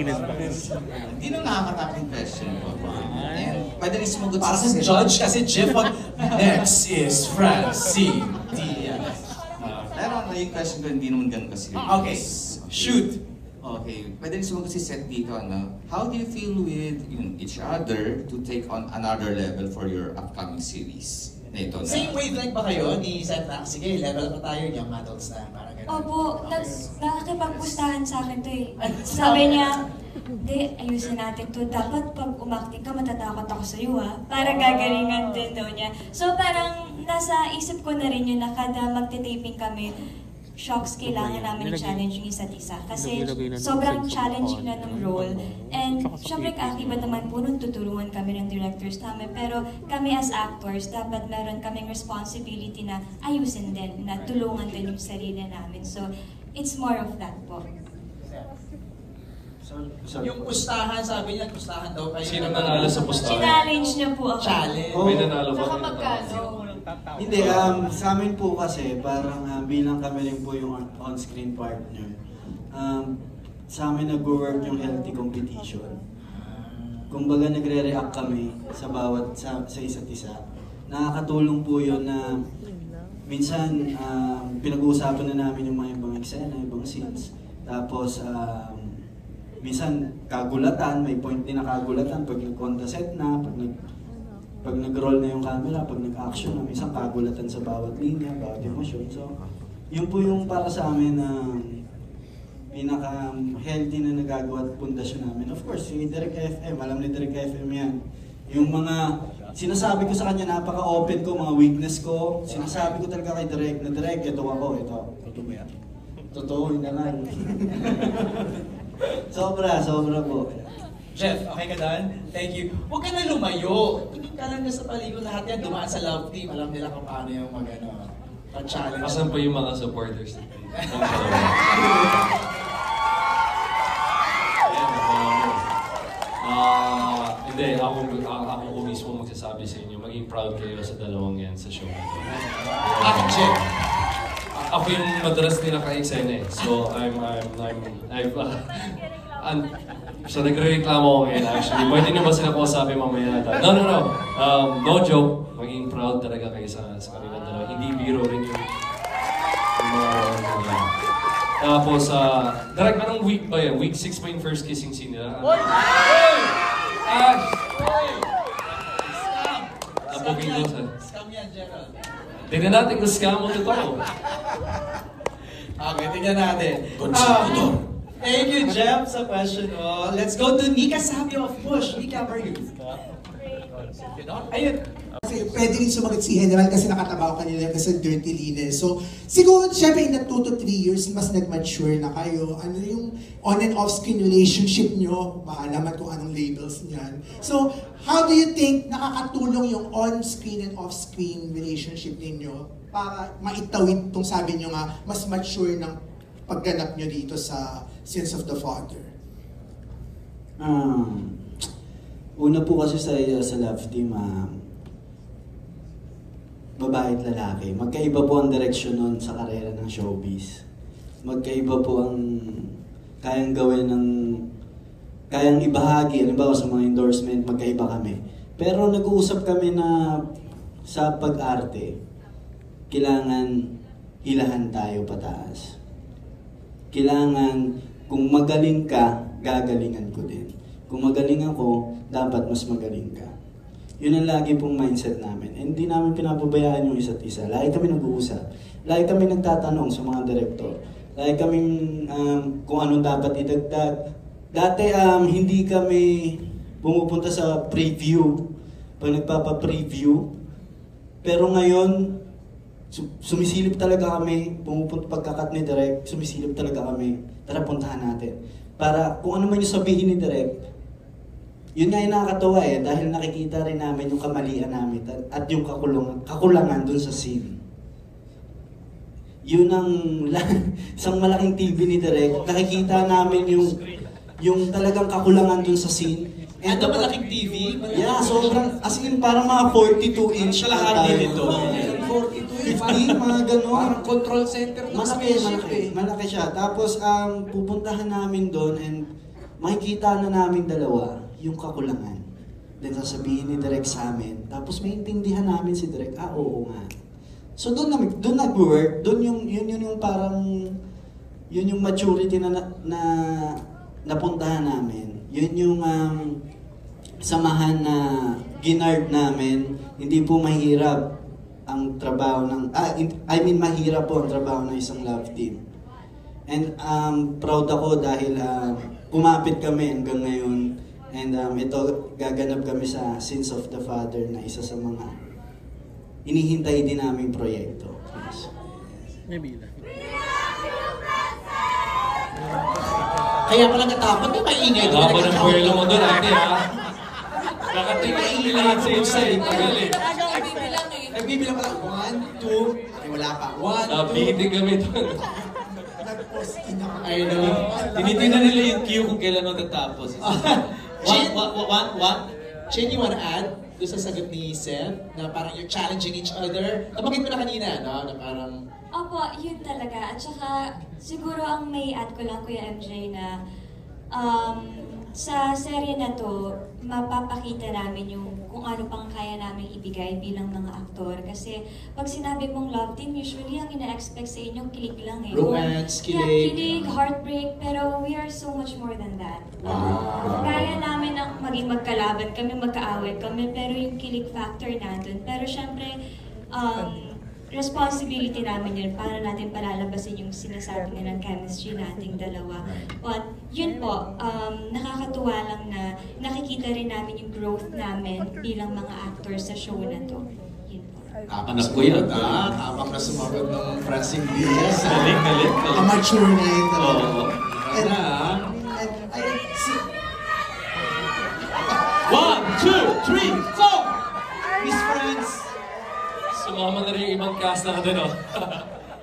Hindi na nakakataping question ko. And pwede rin sumagot para sa judge kasi Jeff, next is Francine Diaz. Pero yung question ko hindi naman ganun kasi. Okay, shoot. Okay, pwede rin sumagot si Seth dito, ano? How do you feel with each other to take on another level for your upcoming series? Ito na. Same wavelength ba kayo ni Seth na? Sige, level pa tayo, young adults na. Parang ganun. Opo, nakakipagpustahan sa akin to eh. Sabi niya, hindi, ayusin natin to. Dapat pag umakting ka, matatakot ako sa iyo ha. Para gagalingan din daw niya. So parang nasa isip ko na rin yun na kada magte-taping kami, shocks, kailangan namin i-challenge yung isa't isa. Kasi sobrang challenging na ng role. And syempre kaakibat naman po nun, tutulungan kami ng directors namin. Pero kami as actors, dapat meron kaming responsibility na ayusin din, na tulungan din yung sarili namin. So, it's more of that po. Yung pustahan, sabi niya, pustahan daw kayo. Sino nanalo sa pustahan? Challenge niya po ako. Challenge? May nanalo ba? Saka magkano? Hindi, sa amin po kasi parang bilang kami rin po yung on-screen partner, sa amin nag-work yung healthy competition. Kumbaga nagre-react kami sa bawat, sa isa't isa. Nakakatulong po yun na minsan pinag-uusapan na namin yung mga ibang eksena, ibang scenes. Tapos minsan kagulatan, may point din na kagulatan pag nag-conta set na, pag nag-roll na yung camera, pag nag-action na, minsan kagulatan sa bawat linya, bawat emosyon. So, yun po yung para sa amin na pinaka-healthy na nagagawa at pundasyon namin. Of course, yung Direct FM, alam ni Direct FM yan. Yung mga sinasabi ko sa kanya, napaka-open ko, mga weakness ko, sinasabi ko talaga kay Direct na Direct, ito ako, ito. Totoo ba yan? Totoo, yun naman. sobra po. Jeff, okay ka doon? Thank you. Huwag ka na lumayo. Tingin ka lang na sa paligid. Lahat yan dumaan sa love team. Alam nila kung paano yung pag-challenge. Asan pa yung mga supporters? Hindi, ako mismo magsasabi sa inyo, maging proud kayo sa dalawang yan sa show. Jeff. Ako yung madalas nila ka-eksena eh. So, so nagre-reklamo ako ngayon actually. Pwede nyo ba sila kausapin mamaya natin? No. No joke. Maging proud talaga kayo sa kanilang dalawa. Hindi biro rin yung mga tapos, direct anong week ba yan? Week 6 pa yung first kissing scene nila? Hoy! Ash! Napugin ko sa... Scam yan, Gerald. Tingnan natin kung scam mo totoo. Okay, tingnan natin. Thank you, Jeff, sa question mo. Let's go to Nika Sabio of Push. Nika, how are you? Ayun. Kasi pwede rin sumagot si General kasi nakatabaw kanila kasi Dirty Linnell. So, siguro, syempre, in the 2 to 3 years, mas nag-mature na kayo. Ano yung on and off-screen relationship nyo? Maalaman kung anong labels niyan. So, how do you think nakakatulong yung on-screen and off-screen relationship ninyo para maitawid itong sabi nyo nga, mas mature ng pagganap nyo dito sa Sins of the Father? Una po kasi sa love team, babae at lalaki. Magkaiba po ang direksyon nun sa karera ng showbiz. Magkaiba po ang kayang gawin kayang ibahagi. Halimbawa sa mga endorsement, magkaiba kami. Pero nag-uusap kami na sa pag-arte, kailangan hilahan tayo pataas. Kailangan, kung magaling ka, gagalingan ko din. Kung magaling ako, dapat mas magaling ka. Yun ang lagi pong mindset namin. And hindi namin pinapabayaan yung isa't isa. Lagi kami nag-uusap. Lagi kami nagtatanong sa mga direktor. Lagi kami kung anong dapat idagdag. Dati hindi kami pumupunta sa preview. Pag nagpapa-preview. Pero ngayon, sumisilip talaga kami. Pumupunta pagkakat ni Direk, sumisilip talaga kami. Tara, puntahan natin. Para kung ano man yung sabihin ni Direk, yun nga yung nakakatawa dahil nakikita rin namin yung kamalian namin at yung kakulangan dun sa scene. Yun ang isang malaking TV ni Direk, nakikita namin yung talagang kakulangan dun sa scene. And the malaking TV? Yeah, sobrang, as in parang mga 42 inch lahat din ito. 50, mga gano'n. Parang control center. Malaki siya. Tapos pupuntahan namin doon and makikita na namin dalawa yung kakulangan. Then sasabihin ni Direk sa amin, tapos maintindihan namin si Direk, oo nga. So doon nag-work, yun yung parang, yun yung maturity na napuntahan namin. Yun yung samahan na ginard namin. Hindi po mahirap ang trabaho mahirap po ang trabaho ng isang love team. And proud ako dahil kumapit kami hanggang ngayon. And ito, gaganap kami sa Sins of the Father na isa sa mga inihintay din naming proyekto. Yes. Kaya pala natakot, may maingay doon. Haba ng puwelo mo doon, ate, ha? Nakatingin yung lahat sa iyo sa'yo. Tagal eh. Nagbibilang pala, 1, 2, ay wala pa. 1, 2. Nabihitig kami doon. Nag-posting ako. I know. Tinitingnan nila yung cue kung kailan matatapos. Chin, you wanna add doon sa sagot ni Seth na parang you're challenging each other? Nabanggit mo na kanina, no? Na parang... Opo, yun talaga. At saka, siguro ang may add ko lang, Kuya MJ, na sa serye na to, mapapakita namin yung kung ano pang kaya namin ibigay bilang mga aktor. Kasi pag sinabi mong love team, usually ang ina-expect sa inyo, kilig lang eh. Romance, kilig. Yeah, kilig, heartbreak, pero we are so much more than that. Kaya namin na maging magkalaban kami, magkaaway kami, pero yung kilig factor nandun. Pero syempre, responsibility namin yun para natin palalabasin yung sinasabi nilang chemistry nating dalawa. But yun po, nakakatuwa lang na nakikita rin namin yung growth namin bilang mga actors sa show na to. Yun po. Anak ko yan. Habang na sumagot ng Francine Diaz. Galing. Amateur na yun talaga. Oo. And, Na, and I see, 1, 2, 3, 4! Miss France! Sumama na rin yung ibang cast na doon, oh.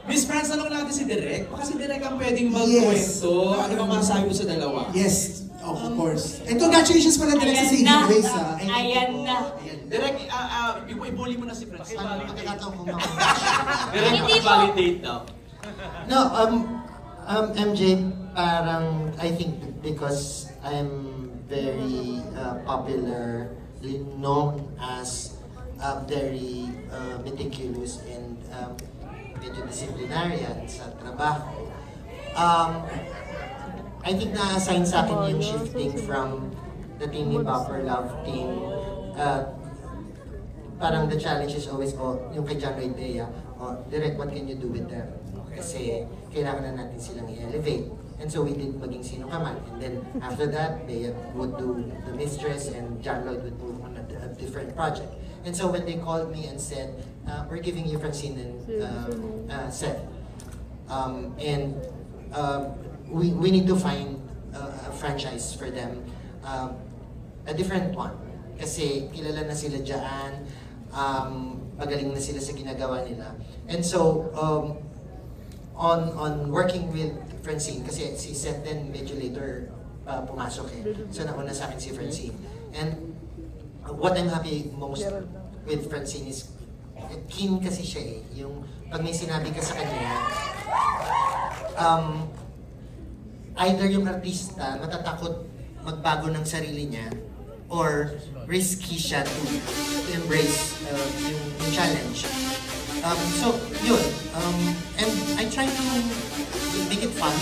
Miss France, tanong natin si Direk. Baka si Direk ang pwedeng magkwento. Ano ba masasabi mo sa dalawa? yes, of course. And congratulations pala direct sa Ayan Saving na. Grace, ha? Ayan na. Direk, i-bully mo na si France. Pakikataon ko mga Pero Hindi po. validate daw. No, MJ, parang, I think because I'm very popularly known as very meticulous and medyo disciplinarian sa trabaho. I think na-assign sa akin yung shifting from the team ni Bopper Love Team. Parang the challenge is always, yung kay John Lloyd Bea, Direk, what can you do with them? Kasi kailangan na natin silang i-elevate. And so we did Maging Sino Ka Man. And then after that, Bea would do The Mistress and John Lloyd would move on a different project. And so when they called me and said, we're giving you Francine and Seth. We need to find a franchise for them, a different one. Kasi kilala na sila dyan, magaling na sila sa ginagawa nila. And so, on working with Francine, kasi si Seth din medyo later pumasok eh. So nauna sa akin si Francine. And what I'm happy most with Francine is keen kasi siya eh. Yung pag may sinabi ka sa kanya, either yung artista matatakot magbago ng sarili niya or risky siya to embrace yung challenge. So, yun. And I try to make it fun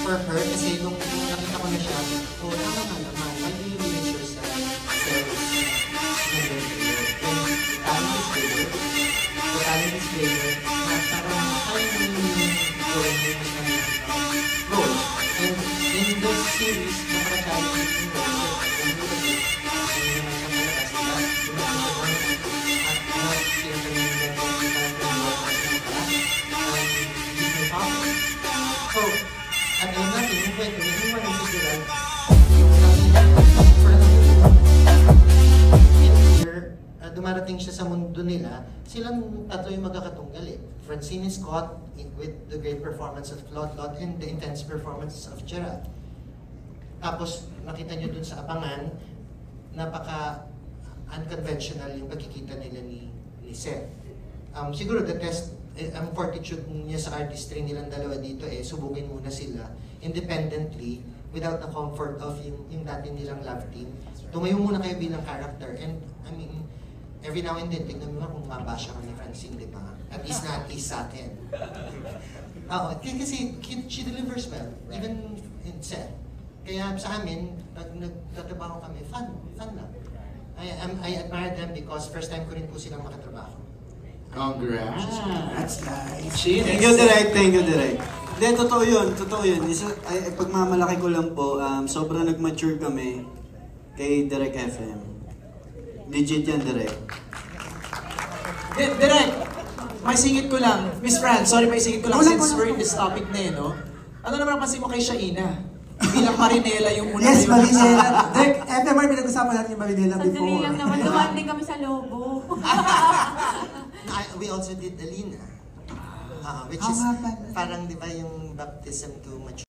for her kasi nung nakita ko na siya, tama nga naman, why do you limit yourself talent is greater, na parang kaya mo yung gawin mo mas role. And in this series, napaka-challenge yung role. Hindi naman siya malakas, diba? At siya pa yung so, at alam natin, yung kwento, yung mga nagsusulat, dumarating siya sa mundo nila, silang tatlo yung magkakatunggal eh. Francine is caught with the great performance of Lot and the intense performance of Gerald. Tapos, nakita nyo dun sa Abangan, napaka-unconventional yung pagkikita nila ni Seth. Siguro the test, ang fortitude niya sa artistry nilang dalawa dito subukin muna sila independently without the comfort of yung dati nilang love team. Tumayo muna kayo bilang character. And I mean, every now and then, tignan mo kung mabasya ka ni Francine, di ba? At least sa atin. Kasi she delivers well, even in set. Kaya sa amin, pag nagtatrabaho kami, fun lang. I admire them because first time ko rin po silang makatrabaho. Congrats! That's nice. Thank you, Direk. Thank you, Direk. Hindi, totoo yun. Pagmamalaki ko lang po, sobrang nag-mature kami kay Direk FM. Legit yan, Direk. Direk, may singit ko lang. Miss Fran, sorry, may singit ko lang since we're in this topic na no? Ano naman ang pansin mo kay Shaina? Bilang Marinela yung una. Yes, Marinela. Direk, FMR, pinag-usapan natin yung Marinela before. Sandali lang naman, dumaan din kami sa Lobo. We also did Alina. Which is parang di ba yung baptism to mature.